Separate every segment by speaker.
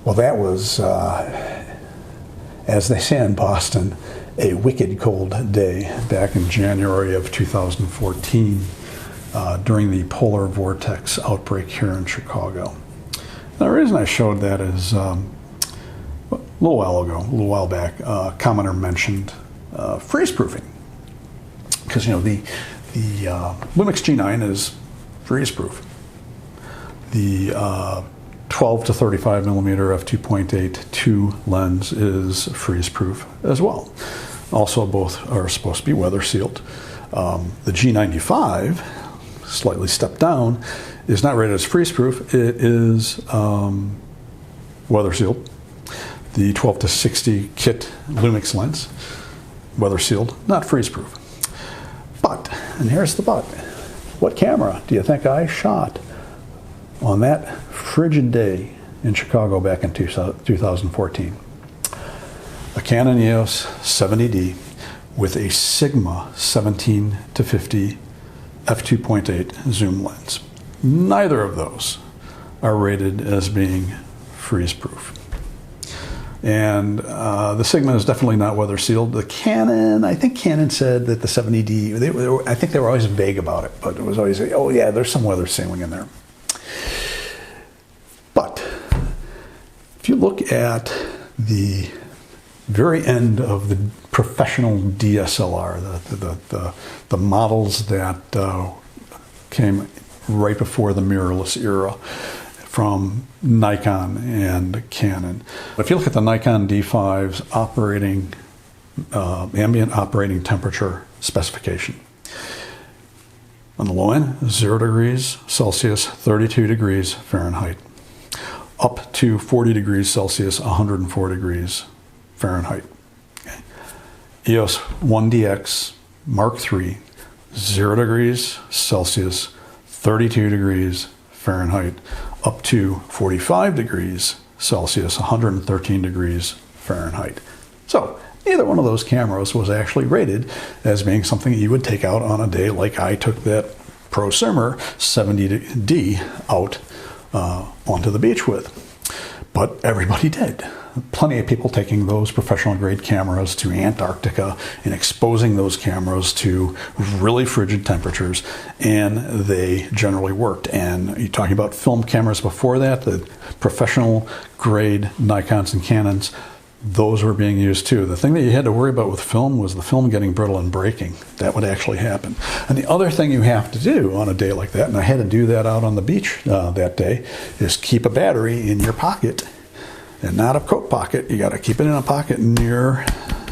Speaker 1: Well, that was, as they say in Boston, a wicked cold day back in January of 2014 during the polar vortex outbreak here in Chicago. Now, the reason I showed that is a little while back, a commenter mentioned freeze-proofing. Because, you know, the Lumix G9 is freeze-proof. The 12 to 35 millimeter f2.8 lens is freeze-proof as well. Also, both are supposed to be weather sealed. The G95, slightly stepped down, is not rated as freeze-proof. It is weather sealed. The 12 to 60 kit Lumix lens, weather sealed, not freeze-proof. But, and here's the but, what camera do you think I shot on that frigid day in Chicago back in 2014? A Canon EOS 70D with a Sigma 17 to 50 f2.8 zoom lens. Neither of those are rated as being freeze-proof. And the Sigma is definitely not weather sealed. The Canon, I think Canon said that the 70D, I think they were always vague about it, but it was always, oh yeah, there's some weather sealing in there. But if you look at the very end of the professional DSLR, the models that came right before the mirrorless era from Nikon and Canon. If you look at the Nikon D5's operating ambient operating temperature specification, on the low end, 0 degrees Celsius, 32 degrees Fahrenheit, up to 40 degrees Celsius, 104 degrees Fahrenheit. Okay. EOS 1DX Mark III, 0 degrees Celsius, 32 degrees Fahrenheit, up to 45 degrees Celsius, 113 degrees Fahrenheit. So neither one of those cameras was actually rated as being something you would take out on a day like I took that Prosumer 70D out onto the beach with. But everybody did. Plenty of people taking those professional grade cameras to Antarctica and exposing those cameras to really frigid temperatures, and they generally worked. And you're talking about film cameras before that, the professional grade Nikons and Canons, those were being used too. The thing that you had to worry about with film was the film getting brittle and breaking. That would actually happen. And the other thing you have to do on a day like that, and I had to do that out on the beach that day, is keep a battery in your pocket and not a coat pocket. You got to keep it in a pocket near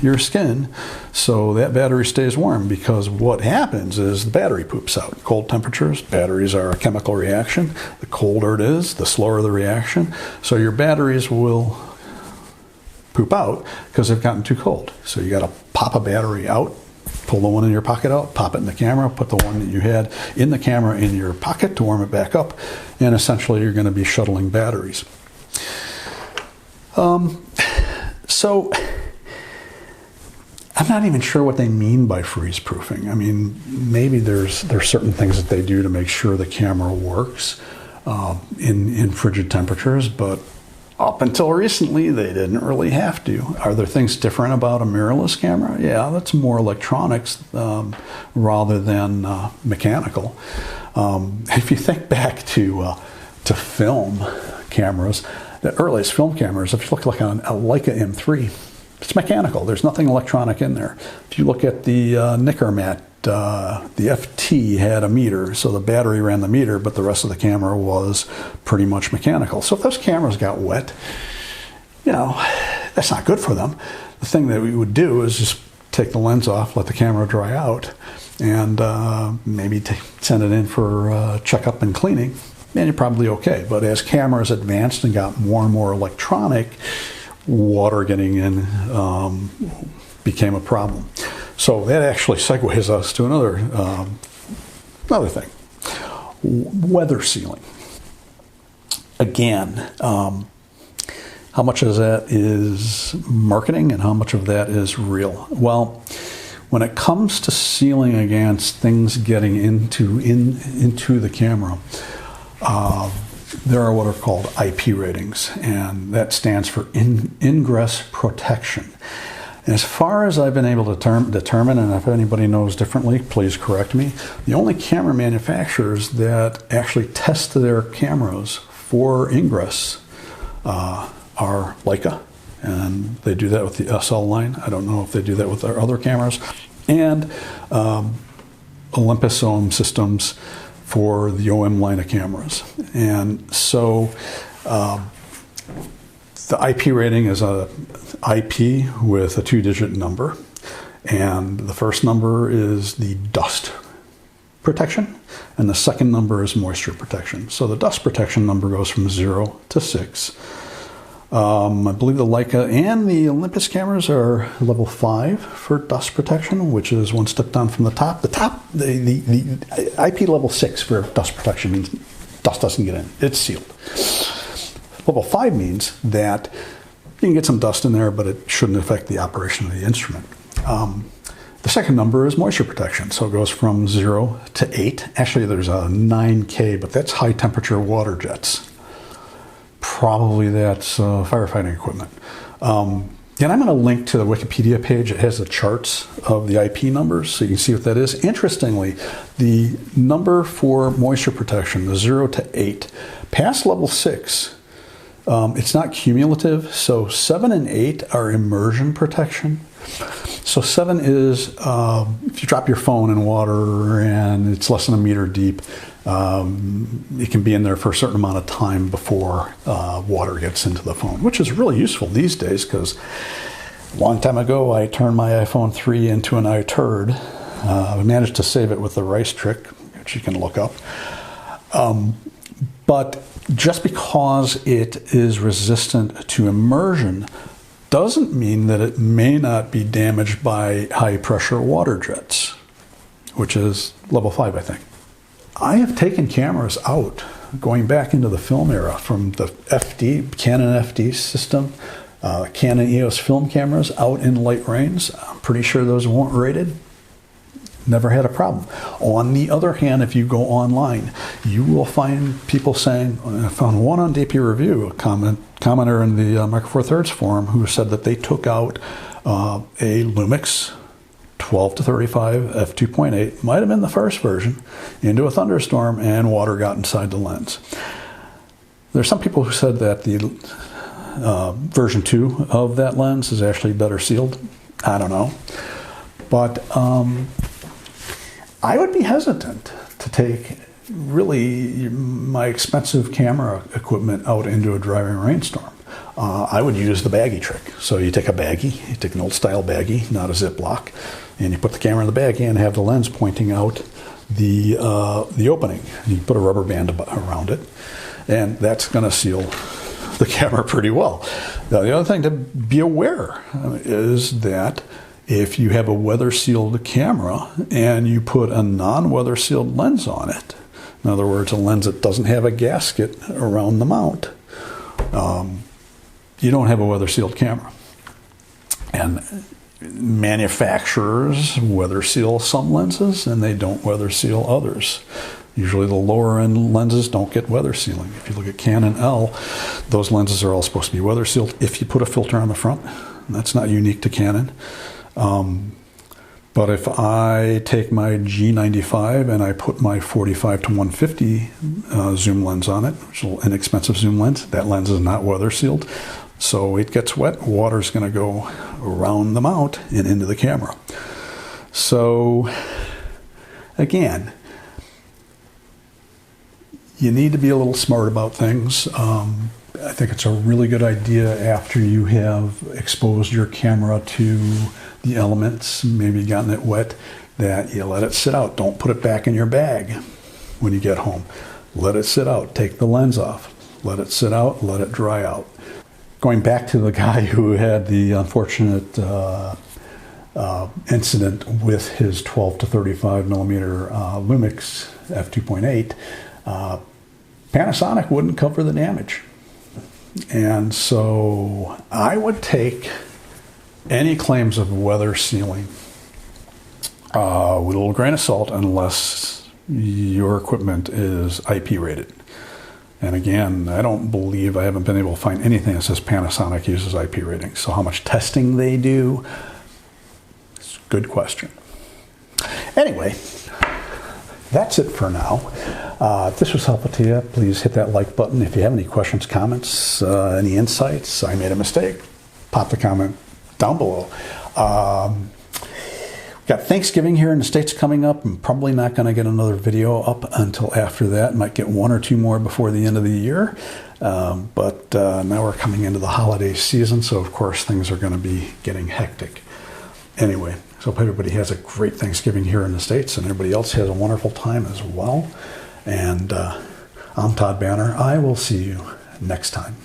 Speaker 1: your skin so that battery stays warm, because what happens is the battery poops out. Cold temperatures, batteries are a chemical reaction. The colder it is, the slower the reaction. So your batteries will poop out because they've gotten too cold. So you got to pop a battery out, pull the one in your pocket out, pop it in the camera, put the one that you had in the camera in your pocket to warm it back up, and essentially you're going to be shuttling batteries. So I'm not even sure what they mean by freeze proofing. I mean, maybe there's certain things that they do to make sure the camera works in frigid temperatures, but up until recently, they didn't really have to. Are there things different about a mirrorless camera? Yeah, that's more electronics rather than mechanical. If you think back to film cameras, the earliest film cameras, if you look like on a Leica M3, it's mechanical. There's nothing electronic in there. If you look at the Nikkormat, the FT had a meter, so the battery ran the meter, but the rest of the camera was pretty much mechanical. So if those cameras got wet, you know, that's not good for them. The thing that we would do is just take the lens off, let the camera dry out, and maybe send it in for checkup and cleaning, and you're probably okay. But as cameras advanced and got more and more electronic, water getting in became a problem. So that actually segues us to another thing. Weather sealing. Again, how much of that is marketing and how much of that is real? Well, when it comes to sealing against things getting into the camera, there are what are called IP ratings, and that stands for ingress protection. As far as I've been able to determine, and if anybody knows differently, please correct me, the only camera manufacturers that actually test their cameras for ingress are Leica, and they do that with the SL line. I don't know if they do that with their other cameras, and Olympus OM Systems for the OM line of cameras. And so the IP rating is a IP with a 2-digit number, and the first number is the dust protection, and the second number is moisture protection. So the dust protection number goes from 0 to 6. I believe the Leica and the Olympus cameras are level 5 for dust protection, which is one step down from the top. The IP level 6 for dust protection means dust doesn't get in. It's sealed. Level 5 means that you can get some dust in there, but it shouldn't affect the operation of the instrument. The second number is moisture protection, so it goes from 0 to 8. Actually, there's a 9K, but that's high temperature water jets. Probably that's firefighting equipment. And I'm going to link to the Wikipedia page. It has the charts of the IP numbers, so you can see what that is. Interestingly, the number for moisture protection, the 0 to 8, past level 6, it's not cumulative, so 7 and 8 are immersion protection. So 7 is if you drop your phone in water and it's less than a meter deep, it can be in there for a certain amount of time before water gets into the phone, which is really useful these days because a long time ago I turned my iPhone 3 into an iTurd. I managed to save it with the rice trick, which you can look up. But just because it is resistant to immersion doesn't mean that it may not be damaged by high pressure water jets, which is level 5, I think. I have taken cameras out, going back into the film era, from the Canon FD system, Canon EOS film cameras out in light rains. I'm pretty sure those weren't rated. Never had a problem. On the other hand, if you go online, you will find people saying, I found one on DP Review, a commenter in the Micro Four Thirds forum, who said that they took out a Lumix 12 to 35 f2.8, might have been the first version, into a thunderstorm and water got inside the lens. There's some people who said that the version 2 of that lens is actually better sealed. I don't know. But I would be hesitant to take really my expensive camera equipment out into a driving rainstorm. I would use the baggie trick. So you take a baggie, you take an old style baggie, not a Ziploc, and you put the camera in the baggie and have the lens pointing out the opening. You put a rubber band around it, and that's going to seal the camera pretty well. Now, the other thing to be aware is that if you have a weather-sealed camera and you put a non-weather-sealed lens on it, in other words, a lens that doesn't have a gasket around the mount, you don't have a weather-sealed camera. And manufacturers weather-seal some lenses and they don't weather-seal others. Usually the lower-end lenses don't get weather sealing. If you look at Canon L, those lenses are all supposed to be weather-sealed if you put a filter on the front. That's not unique to Canon. But if I take my G95 and I put my 45 to 150 zoom lens on it, which is an inexpensive zoom lens, that lens is not weather sealed. So it gets wet, water's going to go around the mount and into the camera. So again, you need to be a little smart about things. I think it's a really good idea after you have exposed your camera to the elements, maybe gotten it wet, that you let it sit out. Don't put it back in your bag when you get home. Let it sit out. Take the lens off. Let it sit out. Let it dry out. Going back to the guy who had the unfortunate incident with his 12 to 35 millimeter Lumix f2.8, Panasonic wouldn't cover the damage. And so I would take any claims of weather sealing with a little grain of salt unless your equipment is IP rated. And again, I haven't been able to find anything that says Panasonic uses IP ratings. So how much testing they do, it's a good question. Anyway, that's it for now. If this was helpful to you, please hit that like button. If you have any questions, comments, any insights, I made a mistake, pop the comment down below. Got Thanksgiving here in the States coming up. I'm probably not going to get another video up until after that. Might get one or two more before the end of the year. But now we're coming into the holiday season, so of course things are going to be getting hectic. Anyway, so hope everybody has a great Thanksgiving here in the States, and everybody else has a wonderful time as well. And I'm Todd Banner. I will see you next time.